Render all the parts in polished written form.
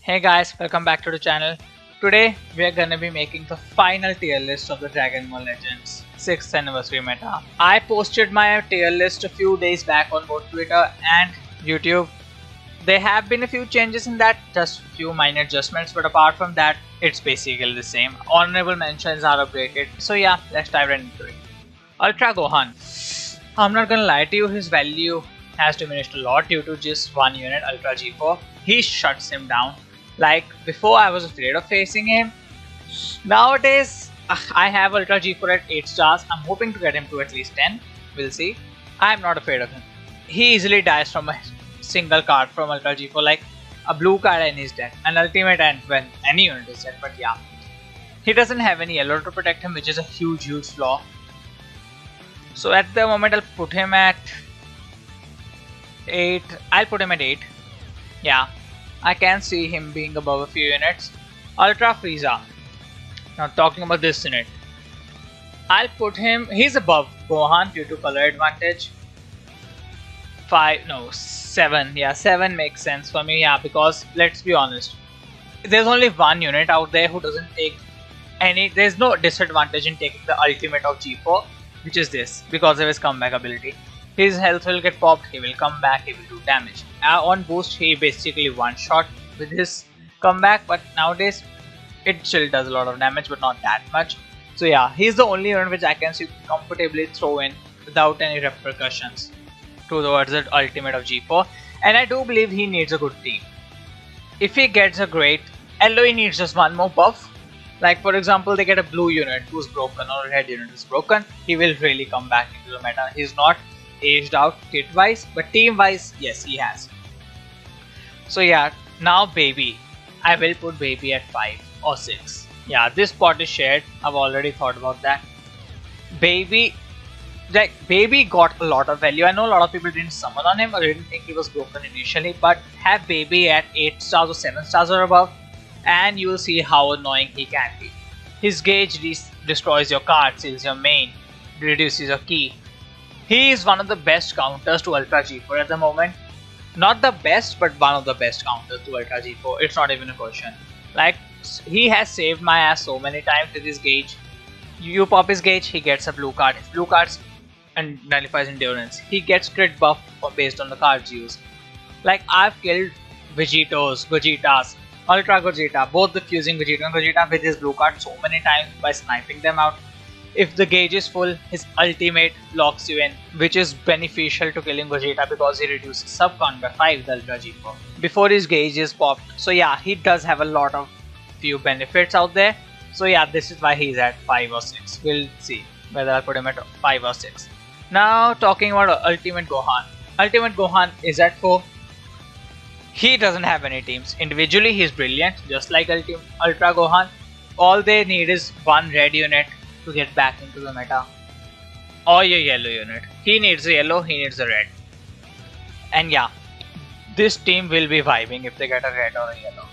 Hey guys, welcome back to the channel. Today we are gonna be making the final tier list of the Dragon Ball Legends 6th anniversary meta. I posted my tier list a few days back on both Twitter and YouTube. There have been a few changes in that, just few minor adjustments, but apart from that, it's basically the same. Honorable mentions are updated. So yeah, let's dive right into it. Ultra Gohan. I'm not gonna lie to you, his value has diminished a lot due to just one unit, Ultra G4. He shuts him down. Like before, I was afraid of facing him. Nowadays, I have Ultra G4 at 8 stars. I'm hoping to get him to at least 10. We'll see. I'm not afraid of him. He easily dies from a single card from Ultra G4, like a blue card and he's dead. An ultimate and when any unit is dead, but yeah. He doesn't have any yellow to protect him, which is a huge flaw. So at the moment, I'll put him at 8. I'll put him at 8. Yeah. I can see him being above a few units. Ultra Frieza. Now talking about this unit, I'll put him. He's above Gohan due to color advantage. 7. Yeah, 7 makes sense for me. Yeah, because let's be honest, there's only one unit out there who doesn't take any. There's no disadvantage in taking the ultimate of G4, which is this, because of his comeback ability. His health will get popped, he will come back, he will do damage. On boost, he basically one-shot with his comeback, but nowadays it still does a lot of damage, but not that much. So yeah, he's the only unit which I can comfortably throw in without any repercussions towards the ultimate of G4. And I do believe he needs a good team. If he gets a great, although he needs just one more buff, like for example they get a blue unit who's broken or a red unit is broken, he will really come back into the meta. He's not aged out kit wise, but team wise, yes, he has. So yeah, now Baby, I will put Baby at 5 or 6. Yeah, this spot is shared. I've already thought about that. Baby got a lot of value. I know a lot of people didn't summon on him or didn't think he was broken initially, but have Baby at 8 stars or 7 stars or above and you will see how annoying he can be. His gauge destroys your card, seals your main, reduces your key. He is one of the best counters to Ultra G4 at the moment. Not the best, but one of the best counters to Ultra G4. It's not even a question. Like, he has saved my ass so many times with his gauge. You pop his gauge, he gets a blue card. His blue cards and nullifies endurance. He gets crit buff based on the cards used. Like, I've killed Vegitos, Gogetas, Ultra Gogeta, both the fusing Vegito and Gogeta with his blue card so many times by sniping them out. If the gauge is full, his ultimate locks you in, which is beneficial to killing Gogeta because he reduces sub count by 5 the Ultra G4 before his gauge is popped. So yeah, he does have a lot of few benefits out there. So yeah, this is why he's at 5 or 6. We'll see whether I put him at 5 or 6. Now talking about Ultimate Gohan. Ultimate Gohan is at 4. He doesn't have any teams. Individually, he's brilliant, just like Ultra Gohan. All they need is one red unit to get back into the meta, or your yellow unit. He needs a yellow, he needs a red. And yeah, this team will be vibing if they get a red or a yellow.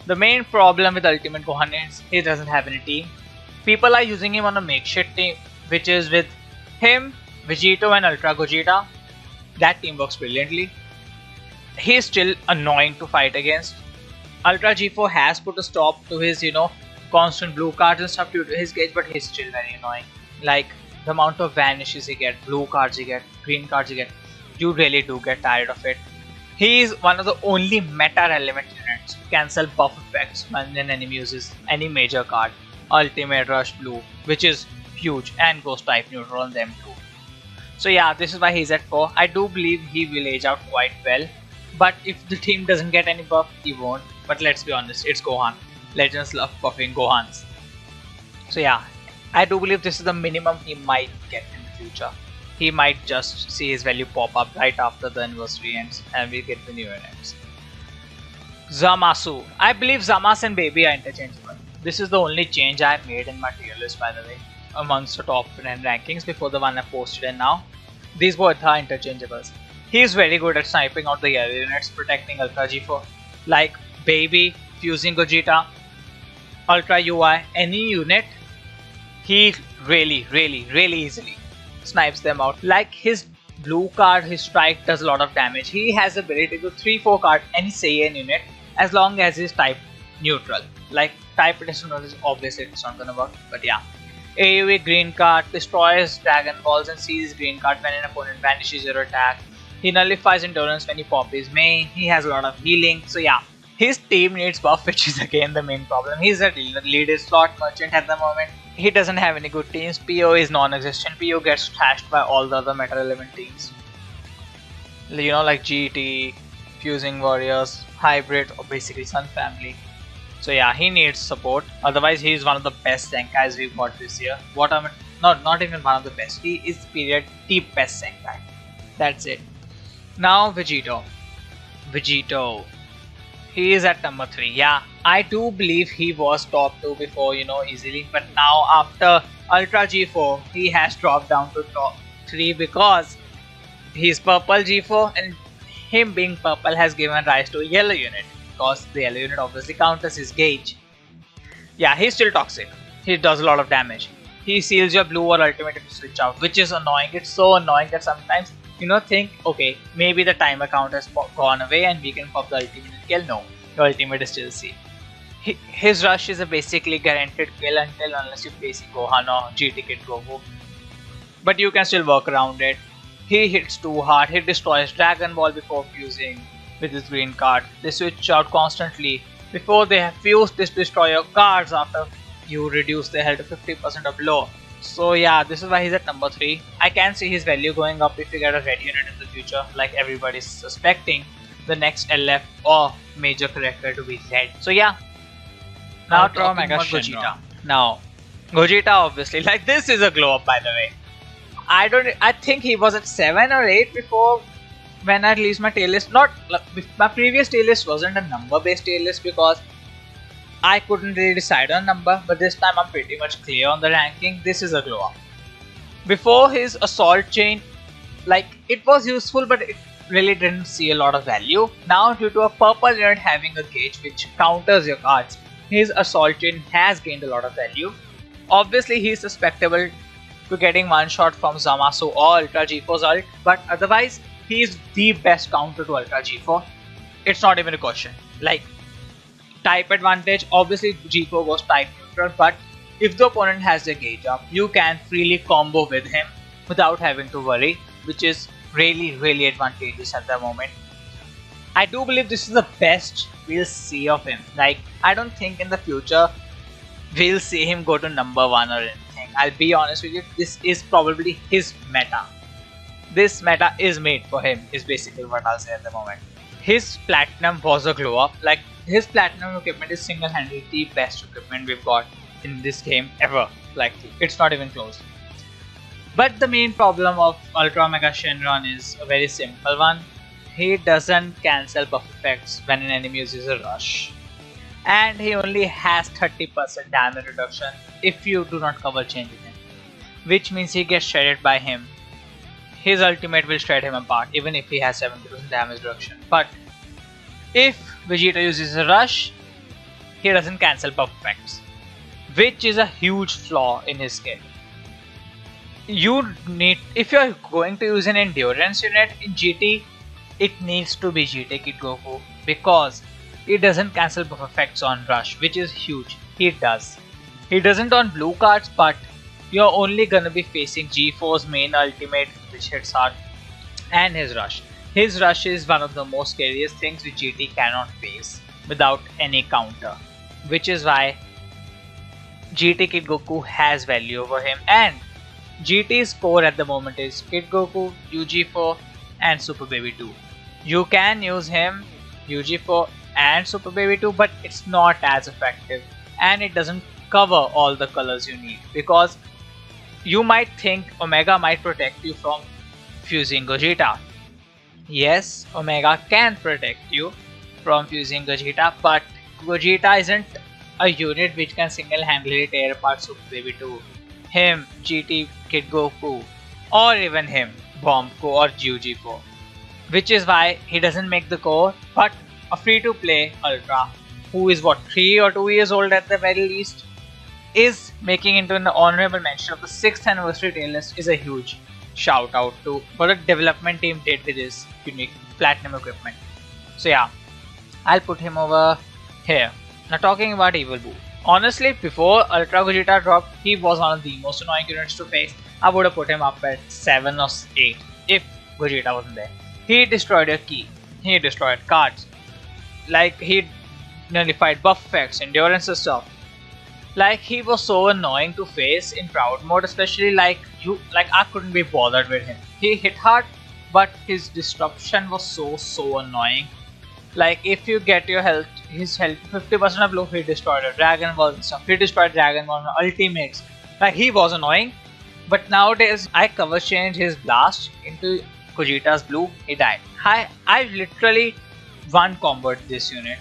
The main problem with Ultimate Gohan is he doesn't have any team. People are using him on a makeshift team, which is with him, Vegito and Ultra Gogeta. That team works brilliantly. He's still annoying to fight against. Ultra G4 has put a stop to his, constant blue cards and stuff due to his gauge, but he's still very annoying. Like the amount of vanishes he get, blue cards he get, green cards he get, you really do get tired of it. He is one of the only meta relevant units to cancel buff effects when an enemy uses any major card. Ultimate Rush Blue, which is huge, and goes type neutral on them too. So yeah, this is why he's at 4. I do believe he will age out quite well, but if the team doesn't get any buff, he won't. But let's be honest, it's Gohan. Legends love buffing Gohans. So yeah, I do believe this is the minimum he might get in the future. He might just see his value pop up right after the anniversary ends and we get the new units. Zamasu. I believe Zamas and Baby are interchangeable. This is the only change I have made in my tier list, by the way, amongst the top 10 rankings before the one I posted and now. These both are interchangeables. He is very good at sniping out the yellow units, protecting Ultra G4. Like Baby, fusing Gogeta, Ultra UI, any unit, he really easily snipes them out. Like his blue card, his strike does a lot of damage. He has the ability to 3-4 card any Saiyan unit as long as he's type neutral. Like type additional is obviously it's not gonna work, but yeah. AoE green card destroys Dragon Balls and sees green card when an opponent vanishes your attack. He nullifies endurance when he pop his main. He has a lot of healing, so yeah. His team needs buff, which is again the main problem. He's a leader slot merchant at the moment. He doesn't have any good teams. PO is non-existent. PO gets trashed by all the other meta relevant teams. You know, like GT, Fusing Warriors, Hybrid, or basically Sun Family. So yeah, he needs support. Otherwise, he is one of the best Senkais we've got this year. Not even one of the best. He is period the best Senkai. That's it. Now Vegito. He is at number 3. Yeah, I do believe he was top 2 before, easily. But now after Ultra G4, he has dropped down to top 3 because he's purple G4, and him being purple has given rise to a yellow unit. Because the yellow unit obviously counters his gauge. Yeah, he's still toxic. He does a lot of damage. He seals your blue or ultimate if you switch out, which is annoying. It's so annoying that sometimes think, okay, maybe the timer count has gone away and we can pop the ultimate and kill. No, the ultimate is still C. His rush is a basically guaranteed kill unless you face Gohan or GT Kid Goku. But you can still work around it. He hits too hard. He destroys Dragon Ball before fusing with his green card. They switch out constantly. Before they have fused, this destroy your cards after you reduce their health to 50% or below. So yeah, this is why he's at number 3. I can see his value going up if you get a red unit in the future, like everybody's suspecting the next LF or major character to be red. So yeah, now talking about Gogeta. Now, Gogeta obviously, like this is a glow up by the way. I think he was at 7 or 8 before when I released my tail list. My previous tail list wasn't a number based tail list because I couldn't really decide on a number, but this time I'm pretty much clear on the ranking. This is a glow up. Before his assault chain, like it was useful, but it really didn't see a lot of value. Now due to a purple unit having a gauge which counters your cards, his assault chain has gained a lot of value. Obviously he's susceptible to getting one shot from Zamasu or Ultra G4's ult, but otherwise he is the best counter to Ultra G4. It's not even a question. Like type advantage, obviously G4 was type neutral, but if the opponent has the gauge up, you can freely combo with him without having to worry, which is really advantageous at the moment. I do believe this is the best we'll see of him. Like I don't think in the future we'll see him go to number 1 or anything. I'll be honest with you, this is probably his meta. This meta is made for him, is basically what I'll say at the moment. His platinum was a glow up. Like his platinum equipment is single-handedly the best equipment we've got in this game ever. Like it's not even close. But the main problem of Ultra Mega Shenron is a very simple one. He doesn't cancel buff effects when an enemy uses a rush. And he only has 30% damage reduction if you do not cover change with him. Which means he gets shredded by him. His ultimate will shred him apart even if he has 70% damage reduction. But if Vegeta uses a rush, he doesn't cancel buff effects, which is a huge flaw in his skill. If you're going to use an endurance unit in GT, it needs to be GT Kid Goku because it doesn't cancel buff effects on rush, which is huge. He does. He doesn't on blue cards, but you're only gonna be facing G4's main ultimate, which hits hard, and his rush. His rush is one of the most scariest things which GT cannot face without any counter, which is why GT Kid Goku has value over him. And GT's core at the moment is Kid Goku, UG4 and Super Baby 2. You can use him, UG4 and Super Baby 2, but it's not as effective and it doesn't cover all the colors you need, because you might think Omega might protect you from fusing Gogeta. Yes, Omega can protect you from fusing Gogeta, but Gogeta isn't a unit which can single-handedly tear apart Super Baby 2, him, GT Kid Goku, or even him, Bombco or UG4. Which is why he doesn't make the core, but a free-to-play Ultra, who is 3 or 2 years old at the very least, is making into an honorable mention of the 6th anniversary tail list, is a huge shout out to what the development team did with this unique platinum equipment. So yeah, I'll put him over here. Now talking about Evil Boo. Honestly, before Ultra Gogeta dropped, he was one of the most annoying units to face. I would have put him up at 7 or 8 if Gogeta wasn't there. He destroyed your key. He destroyed cards. Like, he nullified buff effects, endurance and stuff. Like, he was so annoying to face in Proud mode, especially I couldn't be bothered with him. He hit hard, but his disruption was so annoying. Like, if you get his health 50% of low, he destroyed a Dragon Ball and stuff. He destroyed Dragon Ball ultimates. Like, he was annoying. But nowadays, I cover change his blast into Gogeta's blue. He died. I literally one comboed this unit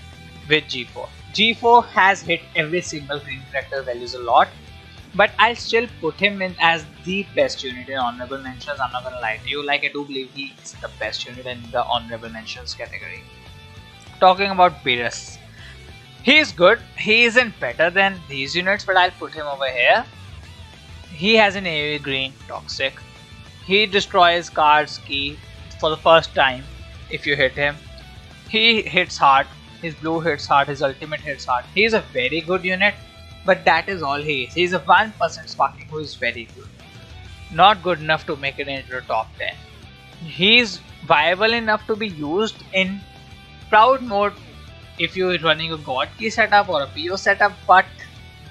with G4. G4 has hit every single green character values a lot, but I'll still put him in as the best unit in honorable mentions. I'm not gonna lie to you, like, I do believe he is the best unit in the honorable mentions category. Talking about Beerus, he is good. He isn't better than these units, but I'll put him over here. He has an AoE green toxic. He destroys cards key for the first time if you hit him. He hits hard. His blue hits hard, his ultimate hits hard. He is a very good unit, but that is all he is. He is a 1% sparking who is very good. Not good enough to make it into the top 10. He is viable enough to be used in Proud mode if you're running a God Key setup or a PO setup, but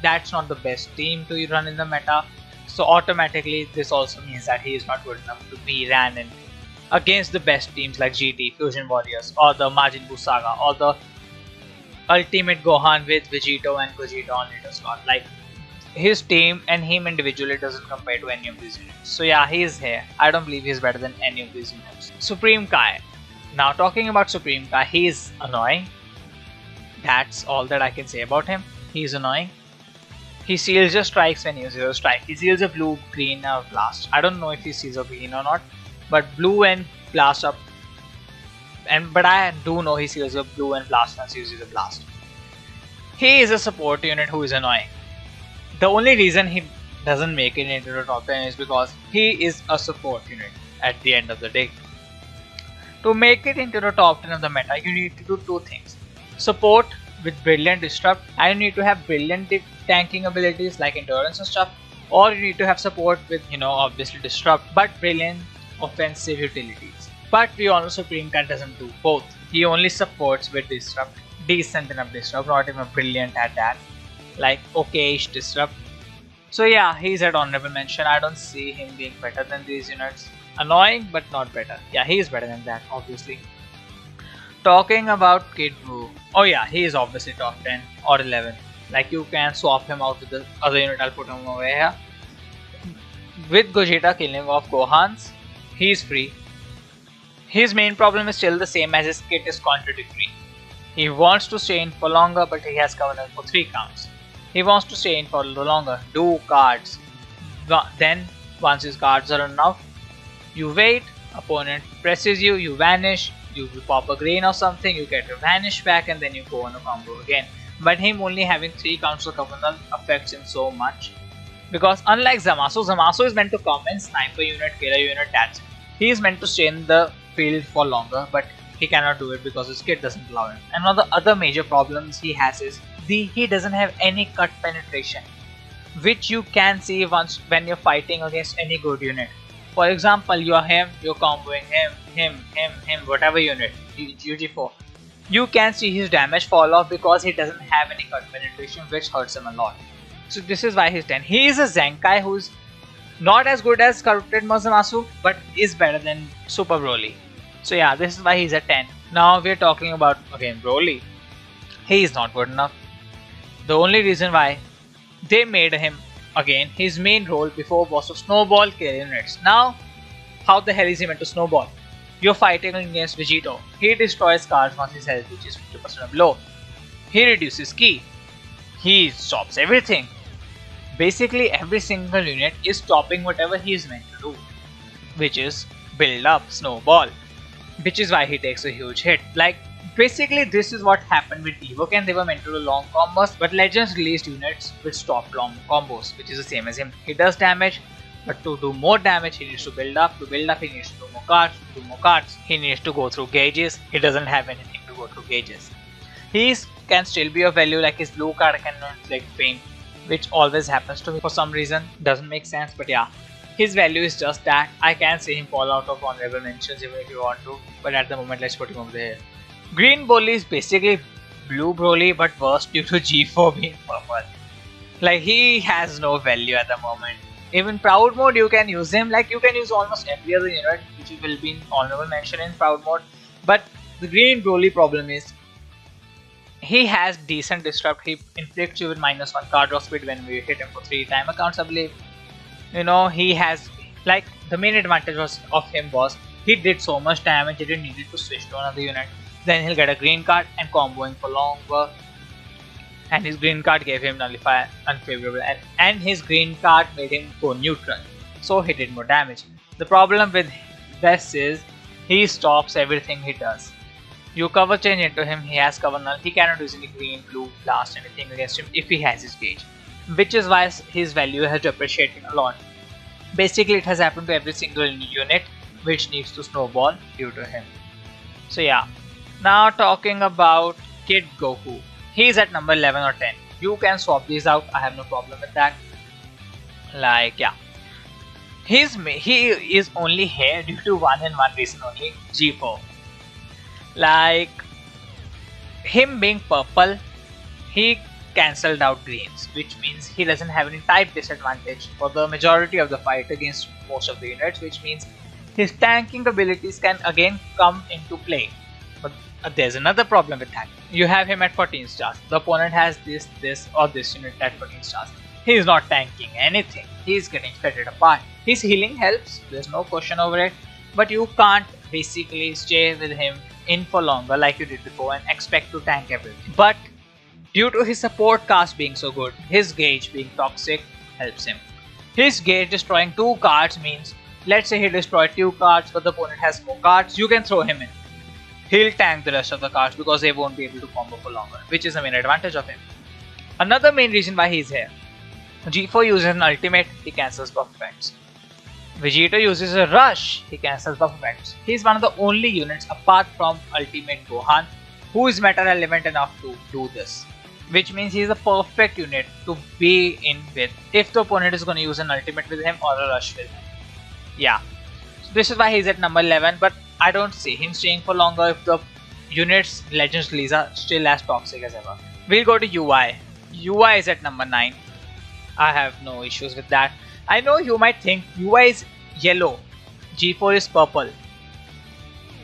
that's not the best team to run in the meta. So automatically this also means that he is not good enough to be ran in against the best teams like GT, Fusion Warriors, or the Majin Buu Saga, or the Ultimate Gohan with Vegito and Gogeta on later slot. Like, his team and him individually doesn't compare to any of these units. So yeah, he is here. I don't believe he's better than any of these units. Supreme Kai. Now talking about Supreme Kai, he is annoying. That's all that I can say about him. He's annoying. He seals your strikes when you use your strike. He seals a blue, green, or blast. I don't know if he seals a green or not, but blue and blast up. But I do know he seals a blue and blast once he uses a blast. He is a support unit who is annoying. The only reason he doesn't make it into the top 10 is because he is a support unit at the end of the day. To make it into the top 10 of the meta, you need to do two things. Support with brilliant disrupt, and you need to have brilliant tanking abilities like endurance and stuff, or you need to have support with, obviously disrupt, but brilliant offensive utilities. But we all know Supreme Kai doesn't do both. He only supports with disrupt, decent enough disrupt, not even brilliant at that, like okay-ish disrupt. So yeah, he's at honorable mention. I don't see him being better than these units. Annoying, but not better. Yeah, he is better than that, obviously. Talking about Kid Buu. Oh yeah, he is obviously top 10 or 11. Like, you can swap him out with the other unit. I'll put him over here. With Gogeta killing off Gohans, he is free. His main problem is still the same as his kit is contradictory. He wants to stay in for longer, but he has covenant for 3 counts. He wants to stay in for longer, do cards. Then, once his cards are run out, you wait, opponent presses you, you vanish, you pop a green or something, you get your vanish back, and then you go on a combo again. But him only having 3 counts of covenant affects him so much. Because unlike Zamasu is meant to come and sniper unit, kill a unit, that's it. He is meant to stay in the field for longer, but he cannot do it because his kit doesn't allow him. And one of the other major problems he has is he doesn't have any cut penetration, which you can see when you're fighting against any good unit. For example, you're comboing him, whatever unit, UG4. You can see his damage fall off because he doesn't have any cut penetration, which hurts him a lot. So this is why he's 10. He is a Zenkai who's not as good as Corrupted Zamasu, but is better than Super Broly. So yeah, this is why he's at 10. Now we're talking about, again, Broly. He is not good enough. The only reason why they made him, again, his main role before was to snowball kill units. Now, how the hell is he meant to snowball? You're fighting against Vegito. He destroys cards once his health reaches 50% or below. He reduces ki. He stops everything. Basically, every single unit is stopping whatever he is meant to do, which is build up, snowball, which is why he takes a huge hit. Like, basically this is what happened with Evoken. They were meant to do long combos, but Legends released units which stop long combos, which is the same as him. He does damage, but to do more damage he needs to build up. To build up he needs to do more cards. To do more cards he needs to go through gauges. He doesn't have anything to go through gauges. He can still be of value, like his blue card cannot like faint, which always happens to me for some reason. Doesn't make sense, but yeah. His value is just that. I can see him fall out of honorable mentions even if you want to, but at the moment let's put him over there. Green Broly is basically blue Broly but worse due to G4 being purple. Like he has no value at the moment. Even Proud Mode you can use him, like you can use almost every other unit which will be in honorable mention in Proud Mode. But the Green Broly problem is he has decent disrupt. He inflicts you with -1 card draw speed when we hit him for 3 time accounts, I believe. You know, he has, like, the main advantage of him was he did so much damage he didn't need to switch to another unit. Then he'll get a green card and comboing for longer. And his green card gave him nullify unfavorable, and his green card made him go neutral, so he did more damage. The problem with this is he stops everything he does. You cover change into him, he has cover null, he cannot use any green, blue, blast anything against him if he has his gauge, which is why his value has depreciated a lot. Basically it has happened to every single unit which needs to snowball due to him. So yeah, now talking about Kid Goku. He is at number 11 or 10. You can swap these out, I have no problem with that. Like yeah, he is only here due to one and one reason only, G4. Like him being purple, he cancelled out greens, which means he doesn't have any type disadvantage for the majority of the fight against most of the units, which means his tanking abilities can again come into play. But there's another problem with that. You have him at 14 stars. The opponent has this or this unit at 14 stars. He is not tanking anything. He is getting shredded apart. His healing helps, there's no question over it. But you can't basically stay with him in for longer like you did before and expect to tank everything. But due to his support cast being so good, his gauge being toxic helps him. His gauge destroying 2 cards means, let's say he destroyed 2 cards but the opponent has 4 cards, you can throw him in. He'll tank the rest of the cards because they won't be able to combo for longer, which is the main advantage of him. Another main reason why he's here. G4 uses an ultimate, he cancels buff effects. Vegito uses a rush, he cancels buff effects. He's one of the only units apart from Ultimate Gohan who is meta relevant enough to do this. Which means he's a perfect unit to be in with if the opponent is going to use an ultimate with him or a rush with him. Yeah, so this is why he's at number 11, but I don't see him staying for longer if the unit's Legends release are still as toxic as ever. We'll go to UI. UI is at number 9. I have no issues with that. I know you might think UI is yellow, G4 is purple.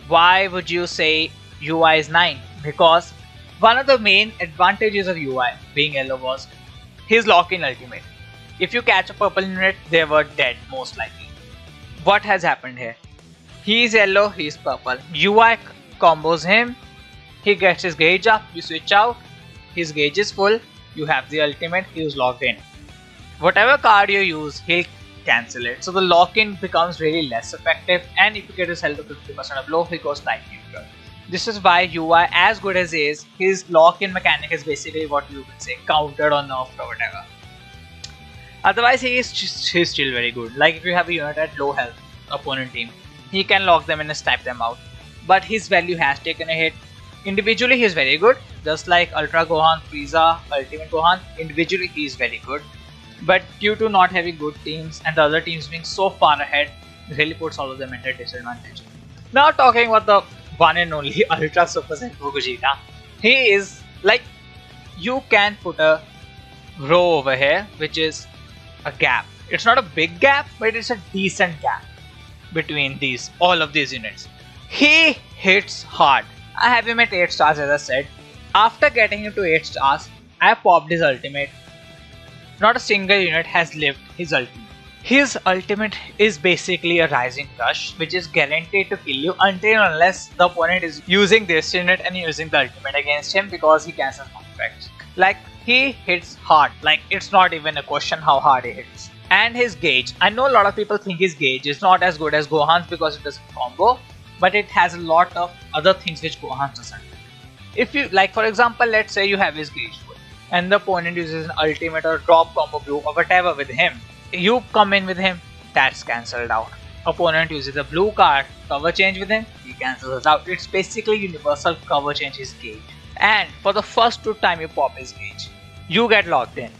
Why would you say UI is 9? Because one of the main advantages of UI being yellow was his lock-in ultimate. If you catch a purple unit, they were dead most likely. What has happened here? He is yellow, he is purple. UI combos him, he gets his gauge up, you switch out, his gauge is full, you have the ultimate, he is locked in. Whatever card you use, he'll cancel it. So the lock-in becomes really less effective, and if you get his health to 50% of low, he goes type neutral. This is why UI, as good as he is, his lock-in mechanic is basically what you can say, countered or nerfed or whatever. Otherwise, he's still very good. Like if you have a unit at low health, opponent team, he can lock them in and snipe them out. But his value has taken a hit. Individually, he is very good. Just like Ultra Gohan, Frieza, Ultimate Gohan, individually he is very good. But due to not having good teams and the other teams being so far ahead, it really puts all of them at a disadvantage. Now talking about the one and only Ultra Super Saiyan Gogeta. He is like, you can put a row over here, which is a gap. It's not a big gap, but it's a decent gap between all of these units. He hits hard. I have him at 8 stars as I said. After getting him to 8 stars, I popped his ultimate. Not a single unit has lived his ultimate. His ultimate is basically a rising rush, which is guaranteed to kill you until unless the opponent is using this unit and using the ultimate against him because he cancels effects. Like he hits hard, like it's not even a question how hard he hits. And his gauge, I know a lot of people think his gauge is not as good as Gohan's because it doesn't combo, but it has a lot of other things which Gohan doesn't. If you, like for example, let's say you have his gauge full and the opponent uses an ultimate or drop combo blue or whatever with him, you come in with him, that's cancelled out. Opponent uses a blue card, cover change with him, he cancels it out. It's basically universal cover change his gauge. And for the first time you pop his gauge, you get locked in.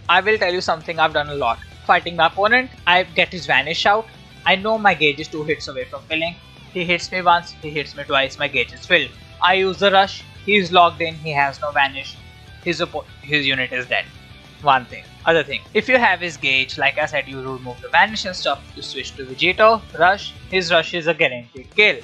I will tell you something I've done a lot. Fighting my opponent, I get his vanish out. I know my gauge is 2 hits away from filling. He hits me once, he hits me twice, my gauge is filled. I use the rush, he is locked in, he has no vanish. His unit is dead. One thing. Other thing, if you have his gauge, like I said, you remove the vanish and stuff, you switch to Vegito, rush, his rush is a guaranteed kill.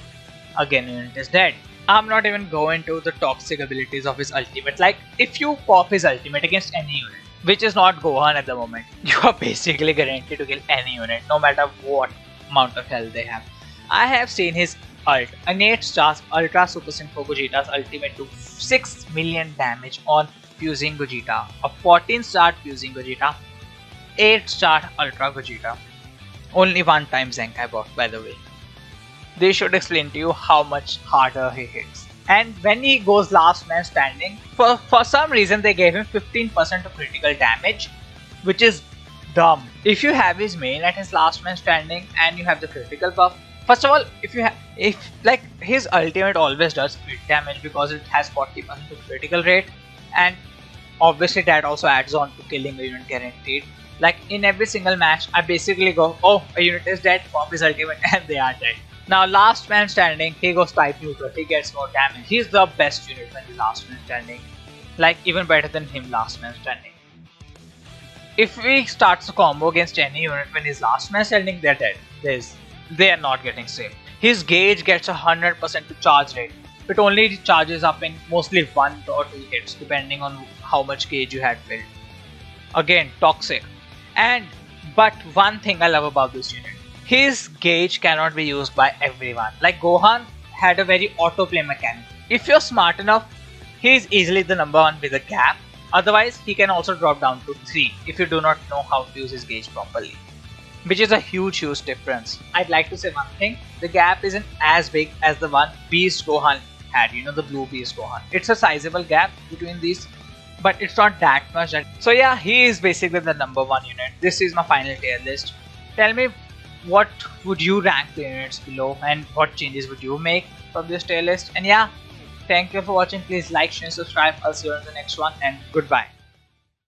Again, unit is dead. I'm not even going to the toxic abilities of his ultimate. Like, if you pop his ultimate against any unit, which is not Gohan at the moment, you are basically guaranteed to kill any unit, no matter what amount of health they have. I have seen his ult, an 8 stars Ultra Super Synchro Gogeta's ultimate do 6 million damage on fusing Gogeta, a 14 star fusing Gogeta, 8 star Ultra Gogeta. Only one time Zenkai bought, by the way. They should explain to you how much harder he hits. And when he goes last man standing, for some reason they gave him 15% of critical damage, which is dumb. If you have his main at his last man standing and you have the critical buff, first of all, if his ultimate always does crit damage because it has 40% of critical rate, and obviously that also adds on to killing a unit guaranteed. Like in every single match, I basically go, oh, a unit is dead, pop his ultimate, and they are dead. Now last man standing, he goes type neutral, he gets more damage. He's the best unit when he's last man standing. Like even better than him last man standing. If he starts a combo against any unit when he's last man standing, they're dead. They are not getting saved. His gauge gets 100% to charge rate. It only charges up in mostly 1 or 2 hits depending on how much gauge you had filled. Again, toxic. But one thing I love about this unit, his gauge cannot be used by everyone. Like Gohan had a very autoplay mechanic. If you're smart enough, he is easily the number 1 with a gap. Otherwise, he can also drop down to 3 if you do not know how to use his gauge properly. Which is a huge difference. I'd like to say one thing, the gap isn't as big as the one Beast Gohan had, you know, the blue Beast Gohan. It's a sizable gap between these, but it's not that much. So yeah, he is basically the number 1 unit. This is my final tier list. Tell me, what would you rank the units below and what changes would you make from this tier list? And yeah, thank you for watching. Please like, share, and subscribe. I'll see you in the next one, and goodbye.